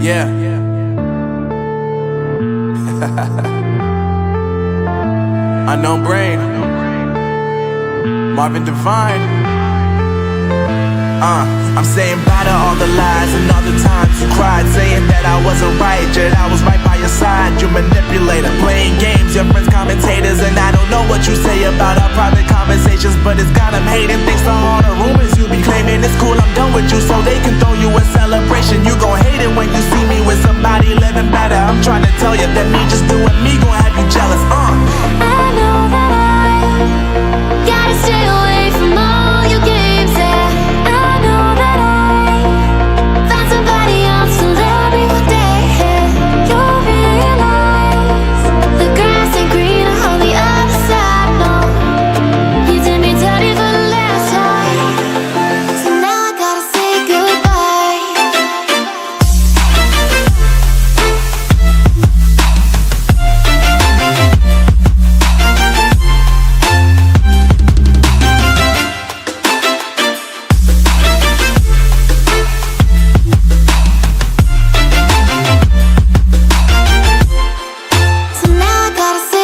Yeah. Unknown Brain, Marvin Divine. I'm saying bye to all the lies and all the times you cried, saying that I wasn't right, yet I was right by your side. You manipulator, playing games, your friends commentators, and I don't know what you say about our private conversations, but it's got them hating. Thanks to all the rumors you be claiming. It's cool, I'm done with you, so they can throw you a celebration. You gon' hate it when you see me with somebody living better. I'm trying to tell you that me just doing me gon' have you jealous. I know that I gotta stay away from all your games, yeah. I know that I found somebody else to love me one day, yeah. You'll realize the grass ain't greener on the other side, no. You did me dirty for the last time, so now I gotta say goodbye. So now I gotta say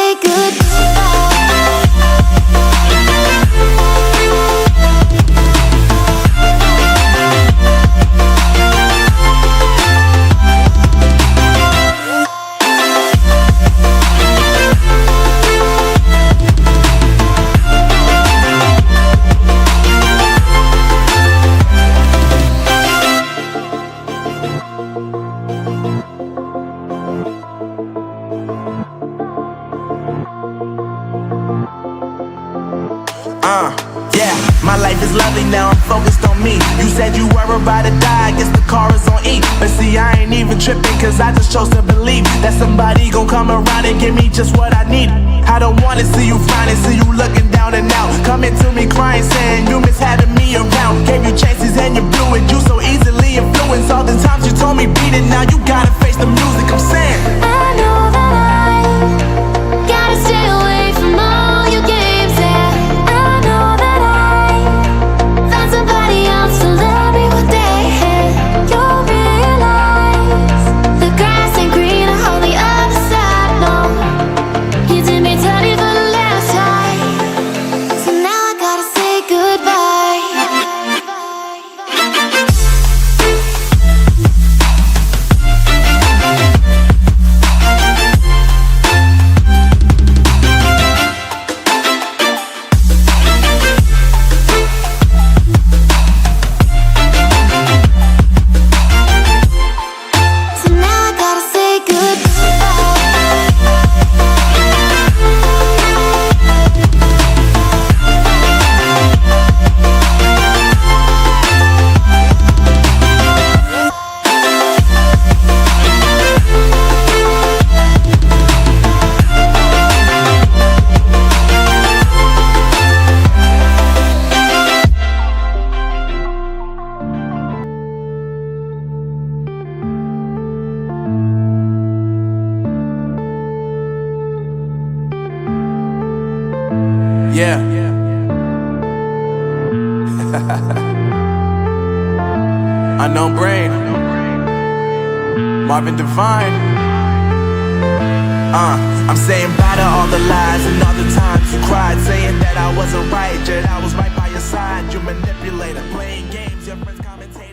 Yeah, my life is lovely now, I'm focused on me. You said you were about to die, I guess the car is on E. But see, I ain't even tripping, cause I just chose to believe that somebody gon' come around and give me just what I need. I don't wanna see you frowning, see you looking down and out, coming to me crying, saying you miss having me around. Gave you chances and you blew it, you so easily influenced. All the times you told me beat it, now you gotta face the music. I'm saying I know that I gotta stay away from all your games, yeah. I know that I found somebody else to love me one day, yeah. You'll realize the grass ain't greener on the other side, no. You did me dirty for the last time, so now I gotta say goodbye. So now I gotta say yeah. Unknown Brain, Marvin Divine. I'm saying bye to all the lies and all the times you cried, saying that I wasn't right, yet I was right by your side. You manipulator, playing games, your friends commentate.